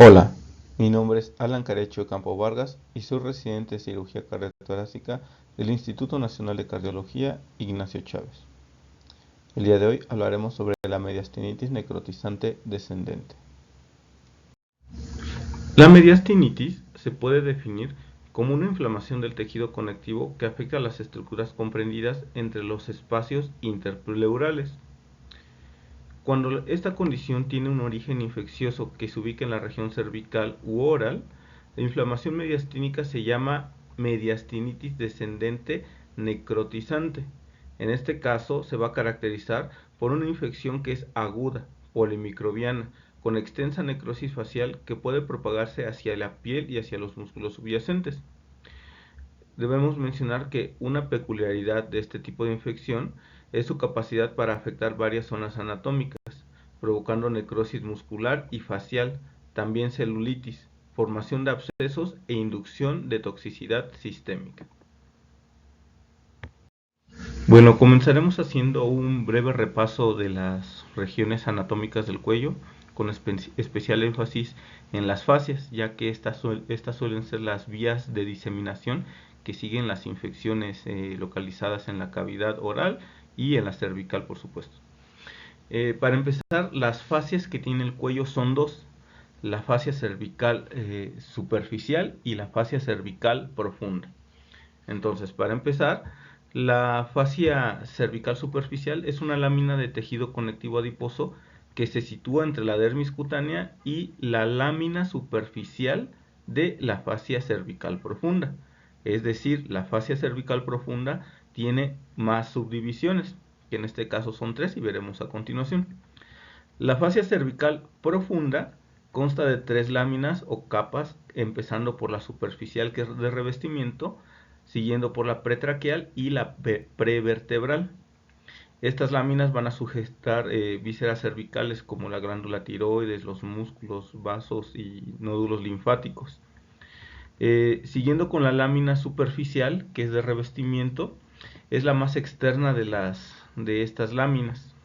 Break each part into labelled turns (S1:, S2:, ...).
S1: Hola, mi nombre es Alan Carecho Campo Vargas y soy residente de cirugía cardiotorácica del Instituto Nacional de Cardiología Ignacio Chávez. El día de hoy hablaremos sobre la mediastinitis necrotizante descendente. La mediastinitis se puede definir como una inflamación del tejido conectivo que afecta a las estructuras comprendidas entre los espacios interpleurales. Cuando esta condición tiene un origen infeccioso que se ubica en la región cervical u oral, la inflamación mediastínica se llama mediastinitis descendente necrotizante. En este caso se va a caracterizar por una infección que es aguda, polimicrobiana, con extensa necrosis facial que puede propagarse hacia la piel y hacia los músculos subyacentes. Debemos mencionar que una peculiaridad de este tipo de infección es su capacidad para afectar varias zonas anatómicas, provocando necrosis muscular y facial, también celulitis, formación de abscesos e inducción de toxicidad sistémica. Bueno, comenzaremos haciendo un breve repaso de las regiones anatómicas del cuello, con especial énfasis en las fascias, ya que estas suelen ser las vías de diseminación que siguen las infecciones localizadas en la cavidad oral y en la cervical, por supuesto. Para empezar, las fascias que tiene el cuello son dos: la fascia cervical superficial y la fascia cervical profunda. Entonces, para empezar, la fascia cervical superficial es una lámina de tejido conectivo adiposo que se sitúa entre la dermis cutánea y la lámina superficial de la fascia cervical profunda. Es decir, la fascia cervical profunda tiene más subdivisiones, que en este caso son tres y veremos a continuación. La fascia cervical profunda consta de tres láminas o capas, empezando por la superficial, que es de revestimiento, siguiendo por la pretraqueal y la prevertebral. Estas láminas van a sujetar vísceras cervicales como la glándula tiroides, los músculos, vasos y nódulos linfáticos. Siguiendo con la lámina superficial, que es de revestimiento, es la más externa de estas láminas,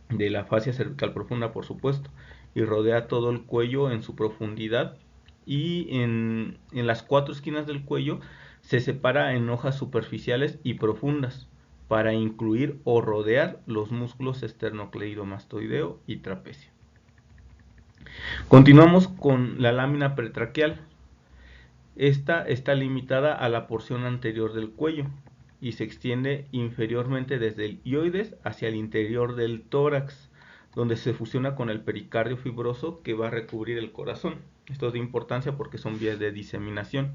S1: de la fascia cervical profunda, por supuesto, y rodea todo el cuello en su profundidad, y en las cuatro esquinas del cuello se separa en hojas superficiales y profundas para incluir o rodear los músculos esternocleidomastoideo y trapecio. Continuamos con la lámina pretraqueal. Esta está limitada a la porción anterior del cuello y se extiende inferiormente desde el hioides hacia el interior del tórax, donde se fusiona con el pericardio fibroso que va a recubrir el corazón. Esto es de importancia porque son vías de diseminación.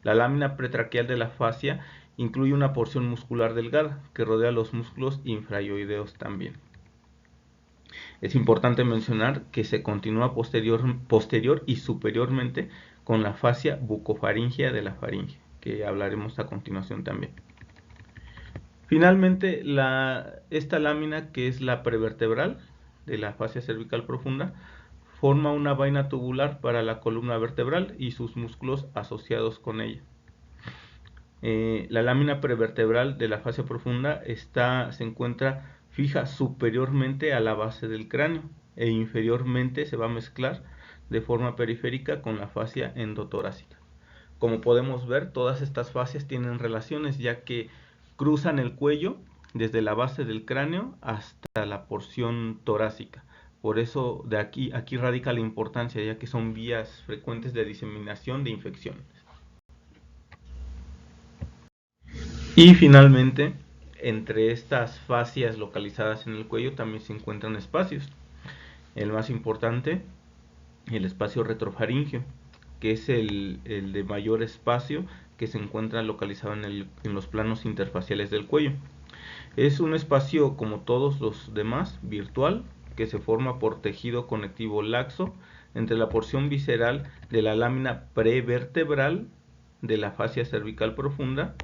S1: La lámina pretraqueal de la fascia incluye una porción muscular delgada que rodea los músculos infrahioideos también. Es importante mencionar que se continúa posterior y superiormente con la fascia bucofaríngea de la faringe, que hablaremos a continuación también. Finalmente, esta lámina, que es la prevertebral de la fascia cervical profunda, forma una vaina tubular para la columna vertebral y sus músculos asociados con ella. La lámina prevertebral de la fascia profunda se encuentra fija superiormente a la base del cráneo e inferiormente se va a mezclar de forma periférica con la fascia endotorácica. Como podemos ver, todas estas fascias tienen relaciones, ya que cruzan el cuello desde la base del cráneo hasta la porción torácica. Por eso aquí radica la importancia, ya que son vías frecuentes de diseminación de infecciones. Y finalmente, entre estas fascias localizadas en el cuello también se encuentran espacios. El más importante, el espacio retrofaríngeo, que es el de mayor espacio, que se encuentra localizado en los planos interfaciales del cuello. Es un espacio, como todos los demás, virtual, que se forma por tejido conectivo laxo entre la porción visceral de la lámina prevertebral de la fascia cervical profunda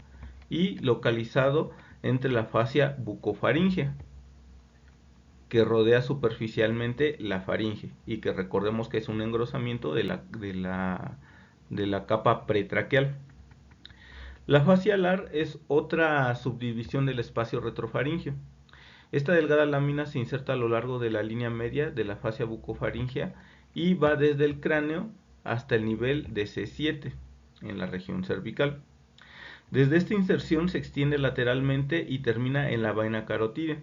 S1: y localizado entre la fascia bucofaríngea, que rodea superficialmente la faringe y que recordemos que es un engrosamiento de la capa pretraqueal. La fascia alar es otra subdivisión del espacio retrofaríngeo. Esta delgada lámina se inserta a lo largo de la línea media de la fascia bucofaríngea y va desde el cráneo hasta el nivel de C7 en la región cervical. Desde esta inserción se extiende lateralmente y termina en la vaina carotídea.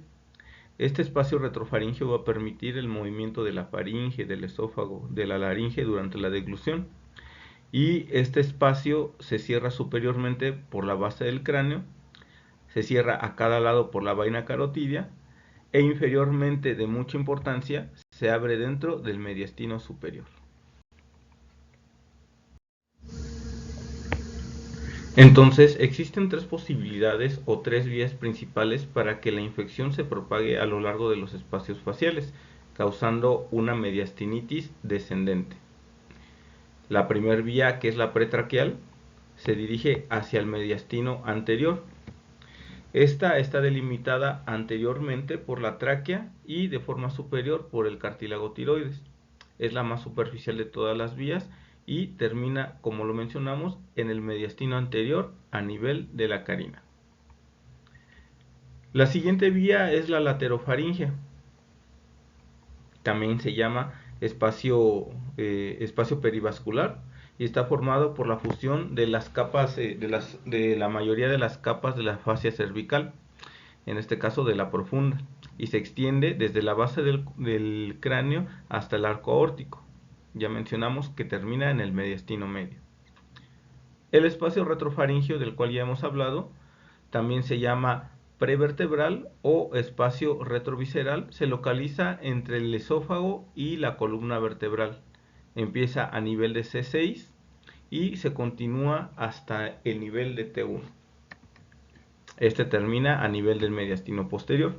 S1: Este espacio retrofaríngeo va a permitir el movimiento de la faringe, del esófago, de la laringe durante la deglución. Y este espacio se cierra superiormente por la base del cráneo, se cierra a cada lado por la vaina carotídea e inferiormente, de mucha importancia, se abre dentro del mediastino superior. Entonces, existen tres posibilidades o tres vías principales para que la infección se propague a lo largo de los espacios faciales, causando una mediastinitis descendente. La primera vía, que es la pretraqueal, se dirige hacia el mediastino anterior. Esta está delimitada anteriormente por la tráquea y de forma superior por el cartílago tiroides. Es la más superficial de todas las vías y termina, como lo mencionamos, en el mediastino anterior a nivel de la carina. La siguiente vía es la laterofaringea. También se llama espacio perivascular y está formado por la fusión de las capas de la mayoría de las capas de la fascia cervical, en este caso de la profunda, y se extiende desde la base del cráneo hasta el arco aórtico. Ya mencionamos que termina en el mediastino medio. El espacio retrofaringeo, del cual ya hemos hablado, también se llama prevertebral o espacio retrovisceral. Se localiza entre el esófago y la columna vertebral. Empieza a nivel de C6 y se continúa hasta el nivel de T1. Este termina a nivel del mediastino posterior.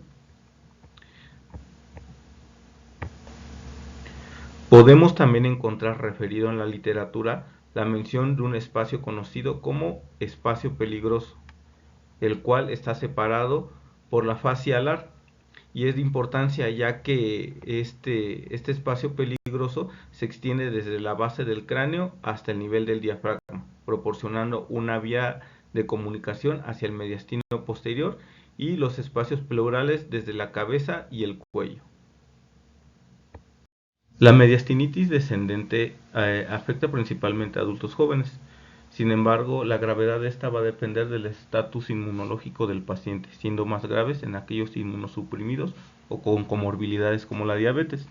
S1: Podemos también encontrar referido en la literatura la mención de un espacio conocido como espacio peligroso, el cual está separado por la fascia alar, y es de importancia ya que este espacio peligroso se extiende desde la base del cráneo hasta el nivel del diafragma, proporcionando una vía de comunicación hacia el mediastino posterior y los espacios pleurales desde la cabeza y el cuello. La mediastinitis descendente afecta principalmente a adultos jóvenes. Sin embargo, la gravedad de esta va a depender del estatus inmunológico del paciente, siendo más graves en aquellos inmunosuprimidos o con comorbilidades como la diabetes.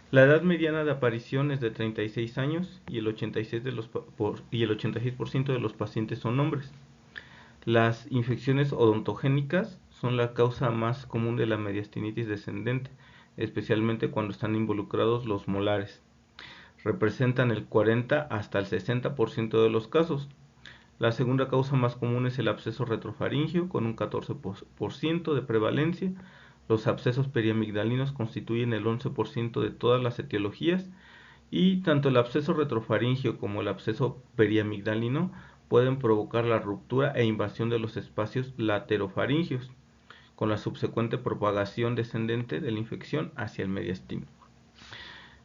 S1: La edad mediana de aparición es de 36 años y el 86% de los pacientes son hombres. Las infecciones odontogénicas son la causa más común de la mediastinitis descendente, especialmente cuando están involucrados los molares. Representan el 40 hasta el 60% de los casos. La segunda causa más común es el absceso retrofaríngeo, con un 14% de prevalencia. Los abscesos periamigdalinos constituyen el 11% de todas las etiologías, y tanto el absceso retrofaríngeo como el absceso periamigdalino pueden provocar la ruptura e invasión de los espacios laterofaringeos, con la subsecuente propagación descendente de la infección hacia el mediastino.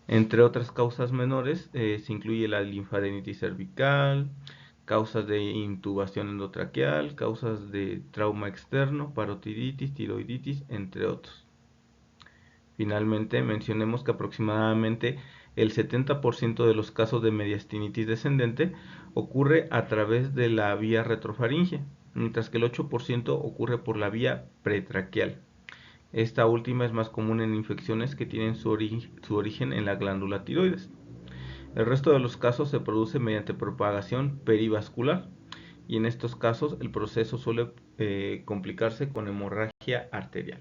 S1: Entre otras causas menores se incluye la linfadenitis cervical, causas de intubación endotraqueal, causas de trauma externo, parotiditis, tiroiditis, entre otros. Finalmente, mencionemos que aproximadamente el 70% de los casos de mediastinitis descendente ocurre a través de la vía retrofaríngea, mientras que el 8% ocurre por la vía pretraqueal. Esta última es más común en infecciones que tienen su origen en la glándula tiroides. El resto de los casos se produce mediante propagación perivascular, y en estos casos el proceso suele complicarse con hemorragia arterial.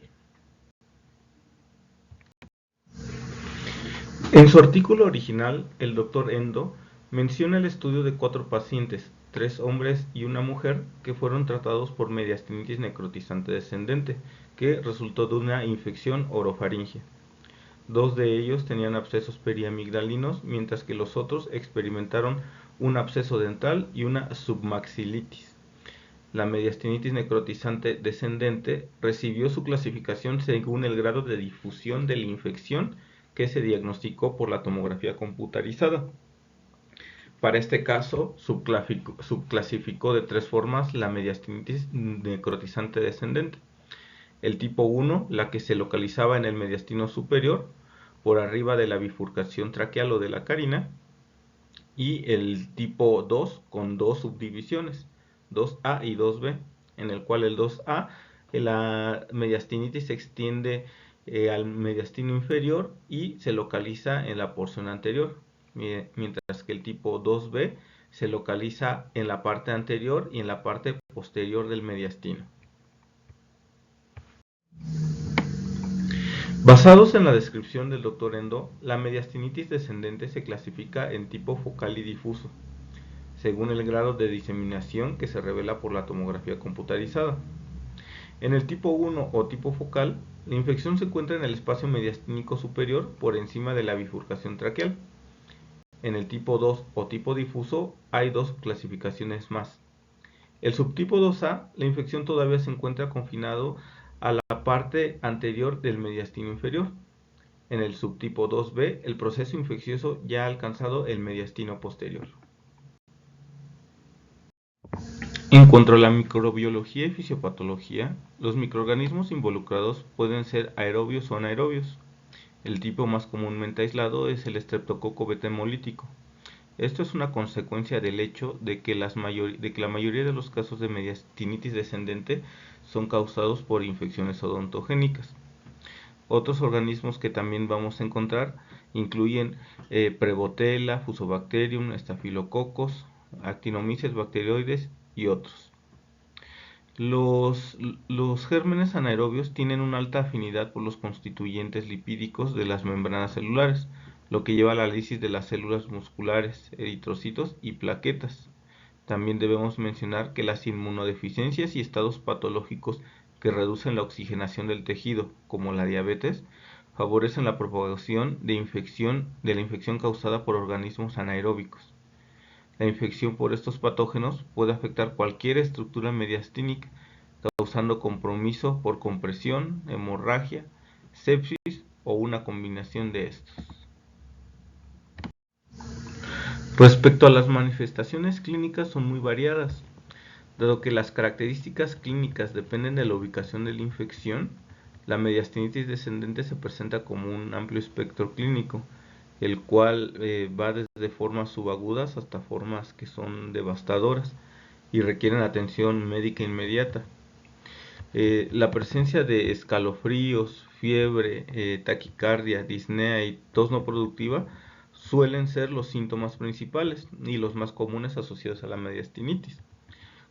S1: En su artículo original, el Dr. Endo menciona el estudio de 4 pacientes, 3 hombres y una mujer, que fueron tratados por mediastinitis necrotizante descendente, que resultó de una infección orofaringea. 2 de ellos tenían abscesos periamigdalinos, mientras que los otros experimentaron un absceso dental y una submaxilitis. La mediastinitis necrotizante descendente recibió su clasificación según el grado de difusión de la infección que se diagnosticó por la tomografía computarizada. Para este caso, subclasificó de 3 formas la mediastinitis necrotizante descendente. El tipo 1, la que se localizaba en el mediastino superior, por arriba de la bifurcación traqueal o de la carina, y el tipo 2 con dos subdivisiones, 2A y 2B, en el cual el 2A, la mediastinitis se extiende al mediastino inferior y se localiza en la porción anterior, mientras que el tipo 2B se localiza en la parte anterior y en la parte posterior del mediastino. Basados en la descripción del Dr. Endo, la mediastinitis descendente se clasifica en tipo focal y difuso, según el grado de diseminación que se revela por la tomografía computarizada. En el tipo 1 o tipo focal, la infección se encuentra en el espacio mediastínico superior por encima de la bifurcación traqueal. En el tipo 2 o tipo difuso hay dos clasificaciones más. El subtipo 2A, la infección todavía se encuentra confinado a la parte anterior del mediastino inferior. En el subtipo 2B, el proceso infeccioso ya ha alcanzado el mediastino posterior. En cuanto a la microbiología y fisiopatología, los microorganismos involucrados pueden ser aerobios o anaerobios. El tipo más comúnmente aislado es el estreptococo beta hemolítico. Esto es una consecuencia del hecho de que la mayoría de los casos de mediastinitis descendente son causados por infecciones odontogénicas. Otros organismos que también vamos a encontrar incluyen Prevotella, Fusobacterium, Staphylococcus, Actinomyces bacteroides y otros. Los gérmenes anaerobios tienen una alta afinidad por los constituyentes lipídicos de las membranas celulares, lo que lleva a la lisis de las células musculares, eritrocitos y plaquetas. También debemos mencionar que las inmunodeficiencias y estados patológicos que reducen la oxigenación del tejido, como la diabetes, favorecen la propagación de la infección causada por organismos anaeróbicos. La infección por estos patógenos puede afectar cualquier estructura mediastínica, causando compromiso por compresión, hemorragia, sepsis o una combinación de estos. Respecto a las manifestaciones clínicas, son muy variadas. Dado que las características clínicas dependen de la ubicación de la infección, la mediastinitis descendente se presenta como un amplio espectro clínico, el cual va desde formas subagudas hasta formas que son devastadoras y requieren atención médica inmediata. La presencia de escalofríos, fiebre, taquicardia, disnea y tos no productiva suelen ser los síntomas principales y los más comunes asociados a la mediastinitis.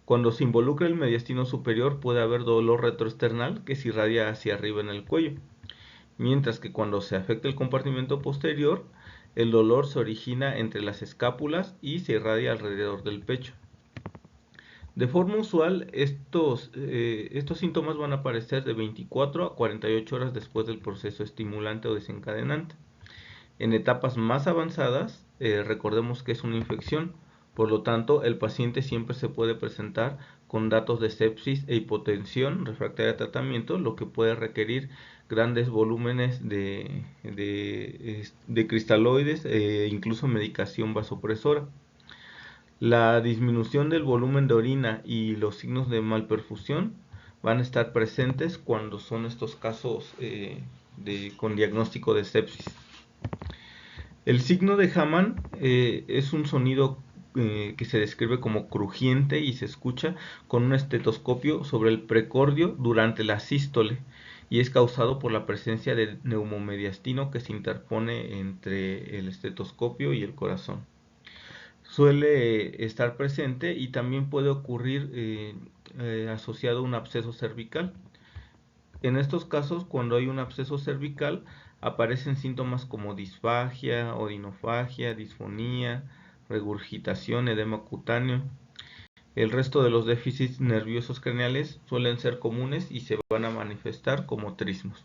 S1: Cuando se involucra el mediastino superior puede haber dolor retroesternal que se irradia hacia arriba en el cuello, mientras que cuando se afecta el compartimento posterior, el dolor se origina entre las escápulas y se irradia alrededor del pecho. De forma usual, estos síntomas van a aparecer de 24 a 48 horas después del proceso estimulante o desencadenante. En etapas más avanzadas, recordemos que es una infección, por lo tanto, el paciente siempre se puede presentar con datos de sepsis e hipotensión refractaria a tratamiento, lo que puede requerir grandes volúmenes de cristaloides e incluso medicación vasopresora. La disminución del volumen de orina y los signos de malperfusión van a estar presentes cuando son estos casos con diagnóstico de sepsis. El signo de Hamann es un sonido que se describe como crujiente y se escucha con un estetoscopio sobre el precordio durante la sístole y es causado por la presencia de neumomediastino que se interpone entre el estetoscopio y el corazón. Suele estar presente y también puede ocurrir asociado a un absceso cervical. En estos casos, cuando hay un absceso cervical, aparecen síntomas como disfagia, odinofagia, disfonía, regurgitación, edema cutáneo. El resto de los déficits nerviosos craneales suelen ser comunes y se van a manifestar como trismos.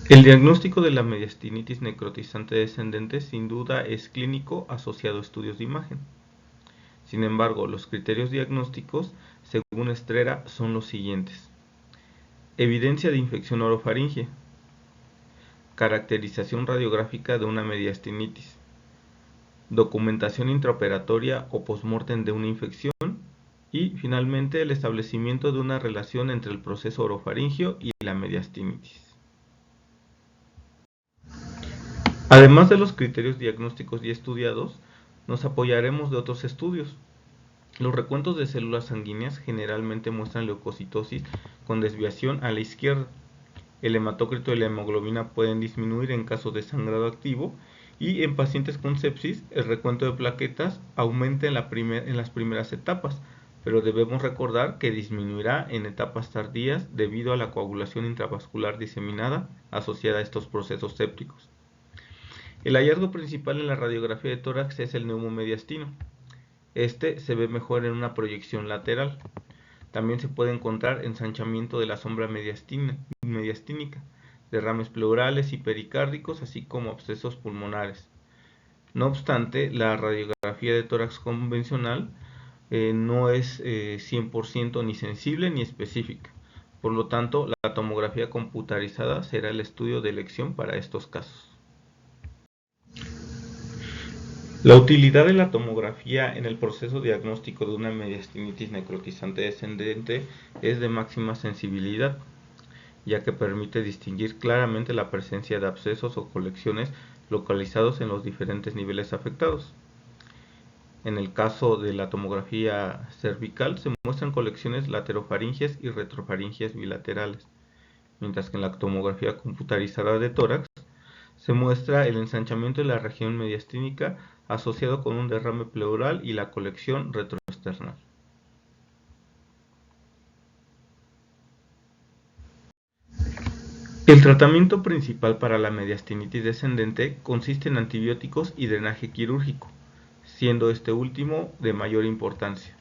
S1: El diagnóstico de la mediastinitis necrotizante descendente sin duda es clínico asociado a estudios de imagen. Sin embargo, los criterios diagnósticos, según Estrera, son los siguientes. Evidencia de infección orofaringe. Caracterización radiográfica de una mediastinitis. Documentación intraoperatoria o postmortem de una infección y y finalmente el establecimiento de una relación entre el proceso orofaringio y la mediastinitis. Además de los criterios diagnósticos ya estudiados, nos apoyaremos de otros estudios. Los recuentos de células sanguíneas generalmente muestran leucocitosis con desviación a la izquierda. El hematócrito y la hemoglobina pueden disminuir en caso de sangrado activo y en pacientes con sepsis el recuento de plaquetas aumenta en las primeras etapas, pero debemos recordar que disminuirá en etapas tardías debido a la coagulación intravascular diseminada asociada a estos procesos sépticos. El hallazgo principal en la radiografía de tórax es el neumomediastino. Este se ve mejor en una proyección lateral. También se puede encontrar ensanchamiento de la sombra mediastínica, derrames pleurales y pericárdicos, así como abscesos pulmonares. No obstante, la radiografía de tórax convencional no es 100% ni sensible ni específica. Por lo tanto, la tomografía computarizada será el estudio de elección para estos casos. La utilidad de la tomografía en el proceso diagnóstico de una mediastinitis necrotizante descendente es de máxima sensibilidad, ya que permite distinguir claramente la presencia de abscesos o colecciones localizados en los diferentes niveles afectados. En el caso de la tomografía cervical se muestran colecciones laterofaringias y retrofaringias bilaterales, mientras que en la tomografía computarizada de tórax se muestra el ensanchamiento de la región mediastínica asociado con un derrame pleural y la colección retroesternal. El tratamiento principal para la mediastinitis descendente consiste en antibióticos y drenaje quirúrgico, siendo este último de mayor importancia.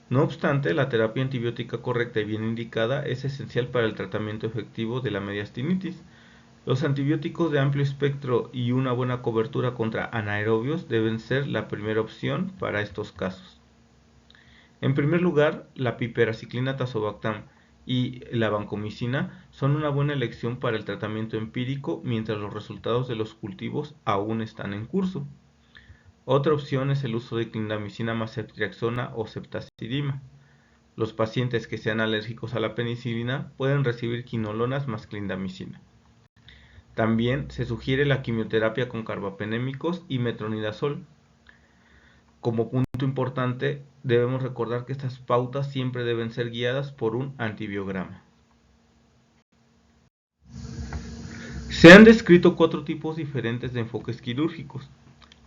S1: No obstante, la terapia antibiótica correcta y bien indicada es esencial para el tratamiento efectivo de la mediastinitis. Los antibióticos de amplio espectro y una buena cobertura contra anaerobios deben ser la primera opción para estos casos. En primer lugar, la piperaciclina tazobactam y la vancomicina son una buena elección para el tratamiento empírico mientras los resultados de los cultivos aún están en curso. Otra opción es el uso de clindamicina más ceftriaxona o ceftazidima. Los pacientes que sean alérgicos a la penicilina pueden recibir quinolonas más clindamicina. También se sugiere la quimioterapia con carbapenémicos y metronidazol. Como punto importante, debemos recordar que estas pautas siempre deben ser guiadas por un antibiograma. Se han descrito 4 tipos diferentes de enfoques quirúrgicos.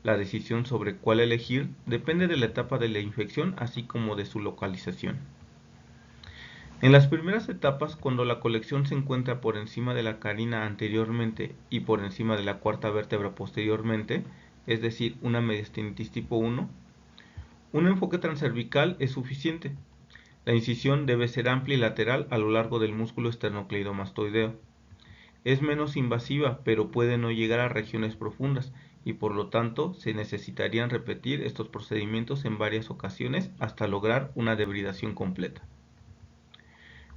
S1: La decisión sobre cuál elegir depende de la etapa de la infección, así como de su localización. En las primeras etapas, cuando la colección se encuentra por encima de la carina anteriormente y por encima de la cuarta vértebra posteriormente, es decir, una mediastinitis tipo 1, un enfoque transcervical es suficiente. La incisión debe ser amplia y lateral a lo largo del músculo esternocleidomastoideo. Es menos invasiva, pero puede no llegar a regiones profundas y por lo tanto se necesitarían repetir estos procedimientos en varias ocasiones hasta lograr una debridación completa.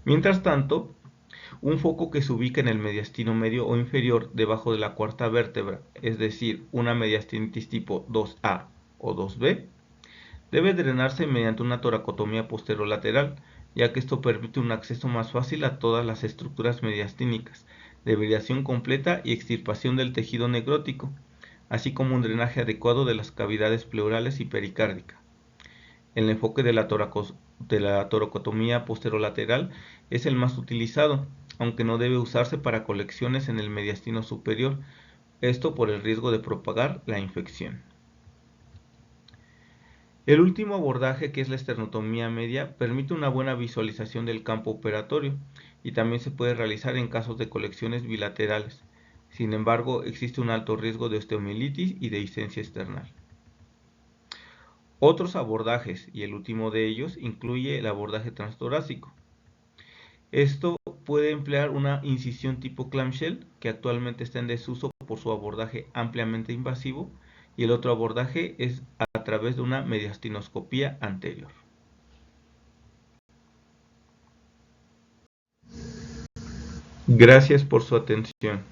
S1: Mientras tanto, un foco que se ubica en el mediastino medio o inferior debajo de la cuarta vértebra, es decir, una mediastinitis tipo 2A o 2B, debe drenarse mediante una toracotomía posterolateral, ya que esto permite un acceso más fácil a todas las estructuras mediastínicas, debridación completa y extirpación del tejido necrótico, así como un drenaje adecuado de las cavidades pleurales y pericárdica. El enfoque de la toracotomía posterolateral es el más utilizado, aunque no debe usarse para colecciones en el mediastino superior, esto por el riesgo de propagar la infección. El último abordaje, que es la esternotomía media, permite una buena visualización del campo operatorio y también se puede realizar en casos de colecciones bilaterales. Sin embargo, existe un alto riesgo de osteomielitis y de discencia external. Otros abordajes, y el último de ellos, incluye el abordaje transtorácico. Esto puede emplear una incisión tipo clamshell, que actualmente está en desuso por su abordaje ampliamente invasivo, y el otro abordaje es a través de una mediastinoscopía anterior. Gracias por su atención.